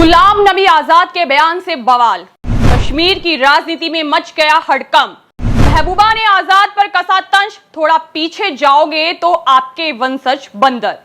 गुलाम नबी आजाद के बयान से बवाल, कश्मीर की राजनीति में मच गया हड़कंप। महबूबा ने आजाद पर कसा तंज, थोड़ा पीछे जाओगे तो आपके वंशज बंदर।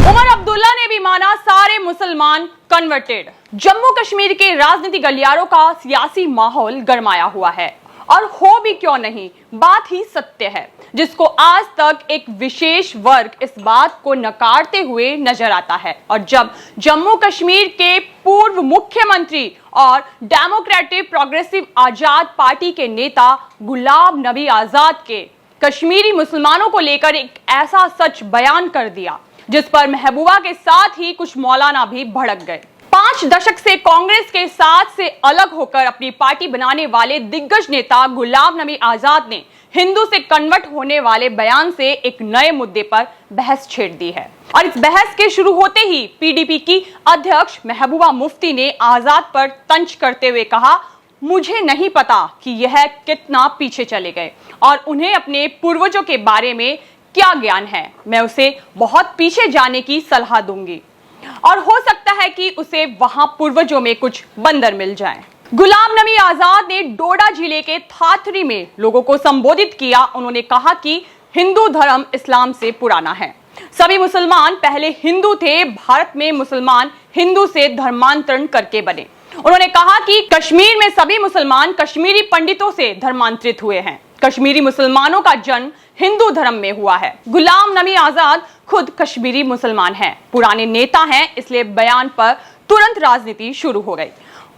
उमर अब्दुल्ला ने भी माना सारे मुसलमान कन्वर्टेड। जम्मू कश्मीर के राजनीतिक गलियारों का सियासी माहौल गरमाया हुआ है और हो भी क्यों नहीं, बात ही सत्य है जिसको आज तक एक विशेष वर्ग इस बात को नकारते हुए नजर आता है। और जब जम्मू कश्मीर के पूर्व मुख्यमंत्री और डेमोक्रेटिक प्रोग्रेसिव आजाद पार्टी के नेता गुलाम नबी आजाद के कश्मीरी मुसलमानों को लेकर एक ऐसा सच बयान कर दिया जिस पर महबूबा के साथ ही कुछ मौलाना भी भड़क गए। 5 दशक से कांग्रेस के साथ से अलग होकर अपनी पार्टी बनाने वाले दिग्गज नेता गुलाम नबी आजाद ने हिंदू से कन्वर्ट होने वाले बयान से एक नए मुद्दे पर बहस छेड़ दी है। और इस बहस के शुरू होते ही पीडीपी की अध्यक्ष महबूबा मुफ्ती ने आजाद पर तंज करते हुए कहा, मुझे नहीं पता कि यह कितना पीछे चले गए और उन्हें अपने पूर्वजों के बारे में क्या ज्ञान है। मैं उसे बहुत पीछे जाने की सलाह दूंगी और हो सकता है कि उसे वहां पूर्वजों में कुछ बंदर मिल जाएं। गुलाम नबी आजाद ने डोडा जिले के थाथरी में लोगों को संबोधित किया। उन्होंने कहा कि हिंदू धर्म इस्लाम से पुराना है, सभी मुसलमान पहले हिंदू थे, भारत में मुसलमान हिंदू से धर्मांतरण करके बने। उन्होंने कहा कि कश्मीर में सभी मुसलमान कश्मीरी पंडितों से धर्मांतरित हुए हैं, कश्मीरी मुसलमानों का जन्म हिंदू धर्म में हुआ है। गुलाम नबी आजाद खुद कश्मीरी मुसलमान हैं, पुराने नेता हैं, इसलिए बयान पर तुरंत राजनीति शुरू हो गई।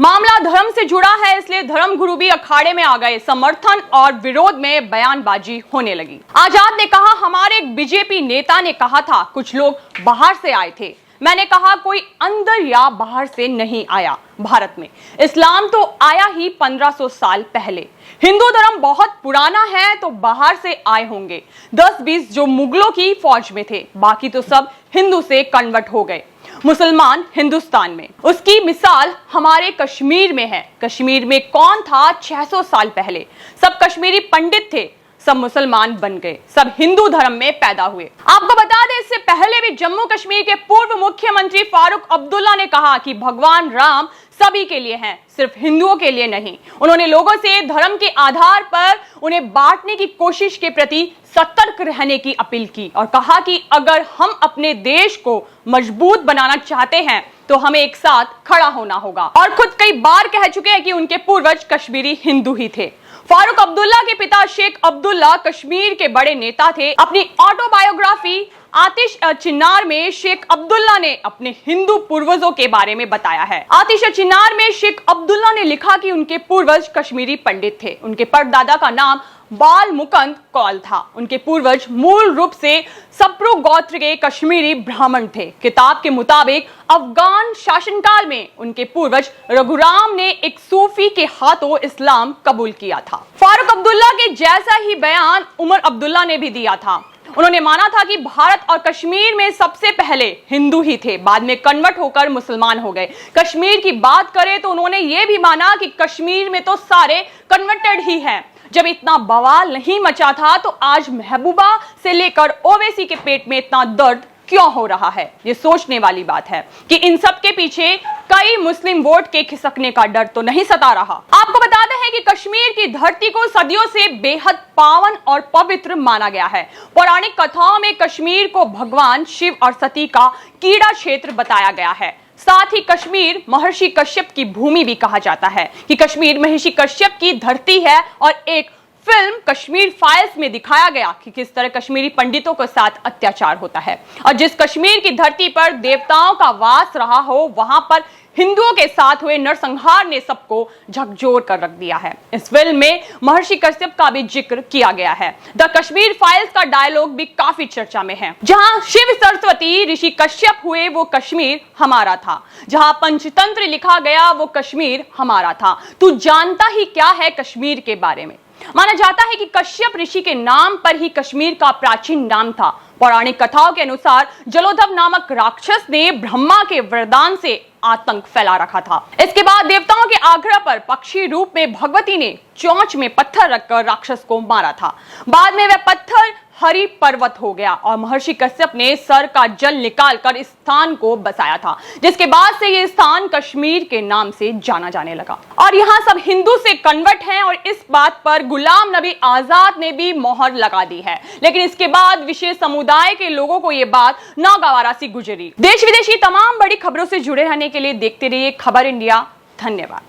मामला धर्म से जुड़ा है, इसलिए धर्म गुरु भी अखाड़े में आ गए। समर्थन और विरोध में बयानबाजी होने लगी। आजाद ने कहा, हमारे एक बीजेपी नेता ने कहा था कुछ लोग बाहर से आए थे। मैंने कहा कोई अंदर या बाहर से नहीं आया। भारत में इस्लाम तो आया ही 1500 साल पहले। हिंदू धर्म बहुत पुराना है तो बाहर से आए होंगे 10-20 जो मुगलों की फौज में थे, बाकी तो सब हिंदू से कन्वर्ट हो गए मुसलमान हिंदुस्तान में। उसकी मिसाल हमारे कश्मीर में है। कश्मीर में कौन था 600 साल पहले? सब कश्मीरी पंडित थे, सब मुसलमान बन गए, सब हिंदू धर्म में पैदा हुए। आपको बता दें, इससे पहले भी जम्मू कश्मीर के पूर्व मुख्यमंत्री फारूक अब्दुल्ला ने कहा कि भगवान राम सभी के लिए हैं, सिर्फ हिंदुओं के लिए नहीं। उन्होंने लोगों से धर्म के आधार पर उन्हें बांटने की कोशिश के प्रति सतर्क रहने की अपील की और कहा कि अगर हम अपने देश को मजबूत बनाना चाहते हैं तो हमें एक साथ खड़ा होना होगा। और खुद कई बार कह चुके हैं कि उनके पूर्वज कश्मीरी हिंदू ही थे। फारूक अब्दुल्ला के पिता शेख अब्दुल्ला कश्मीर के बड़े नेता थे। अपनी ऑटोबायोग्राफी आतिश चिनार में शेख अब्दुल्ला ने अपने हिंदू पूर्वजों के बारे में बताया है। आतिश चिनार में शेख अब्दुल्ला ने लिखा कि उनके पूर्वज कश्मीरी पंडित थे। उनके परदादा का नाम बाल मुकंद कौल था। उनके पूर्वज मूल रूप से सप्रू गोत्र के कश्मीरी ब्राह्मण थे। किताब के मुताबिक अफगान शासनकाल में उनके पूर्वज रघुराम ने एक सूफी के हाथों इस्लाम कबूल किया था। फारूक अब्दुल्ला के जैसा ही बयान उमर अब्दुल्ला ने भी दिया था। उन्होंने माना था कि भारत और कश्मीर में सबसे पहले हिंदू ही थे, बाद में कन्वर्ट होकर मुसलमान हो गए। कश्मीर की बात करें तो उन्होंने ये भी माना कि कश्मीर में तो सारे कन्वर्टेड ही हैं। जब इतना बवाल नहीं मचा था तो आज महबूबा से लेकर ओवैसी के पेट में इतना दर्द क्यों हो रहा है? ये सोचने वाली बात है कि इन सब के पीछे कई मुस्लिम वोट के खिसकने का डर तो नहीं सता रहा। आपको बताते हैं कि कश्मीर की धरती को सदियों से बेहद पावन और पवित्र माना गया है। पौराणिक कथाओं में कश्मीर को भगवान शिव और सती का कीड़ा क्षेत्र बताया गया है। साथ ही कश्मीर महर्षि कश्यप की भूमि भी कहा जाता है कि कश्मीर महर्षि कश्यप की धरती है। और एक फिल्म कश्मीर फाइल्स में दिखाया गया कि किस तरह कश्मीरी पंडितों के साथ अत्याचार होता है और जिस कश्मीर की धरती पर देवताओं का वास रहा हो वहां पर हिंदुओं के साथ हुए नरसंहार ने सबको झकझोर कर रख दिया है। इस फिल्म में महर्षि कश्यप का भी जिक्र किया गया है। द कश्मीर फाइल्स का डायलॉग भी काफी चर्चा में है। जहां शिव सरस्वती ऋषि कश्यप हुए वो कश्मीर हमारा था, जहां पंचतंत्र लिखा गया वो कश्मीर हमारा था। तू जानता ही क्या है कश्मीर के बारे में? माना जाता है कि कश्यप ऋषि के नाम पर ही कश्मीर का प्राचीन नाम था। पौराणिक कथाओं के अनुसार जलोधव नामक राक्षस ने ब्रह्मा के वरदान से आतंक फैला रखा था। इसके बाद देवताओं के आग्रह पर पक्षी रूप में भगवती ने चोंच में पत्थर रखकर राक्षस को मारा था। बाद में वह पत्थर हरि पर्वत हो गया और महर्षि कश्यप ने सर का जल निकालकर इस स्थान को बसाया था, जिसके बाद से यह स्थान कश्मीर के नाम से जाना जाने लगा। और यहां सब हिंदू से कन्वर्ट हैं और इस बात पर गुलाम नबी आजाद ने भी मोहर लगा दी है। लेकिन इसके बाद विशेष समुदाय के लोगों को यह बात नागवारा सी गुजरी। देश विदेशी तमाम बड़ी खबरों से जुड़े रहने के लिए देखते रहिए खबर इंडिया। धन्यवाद।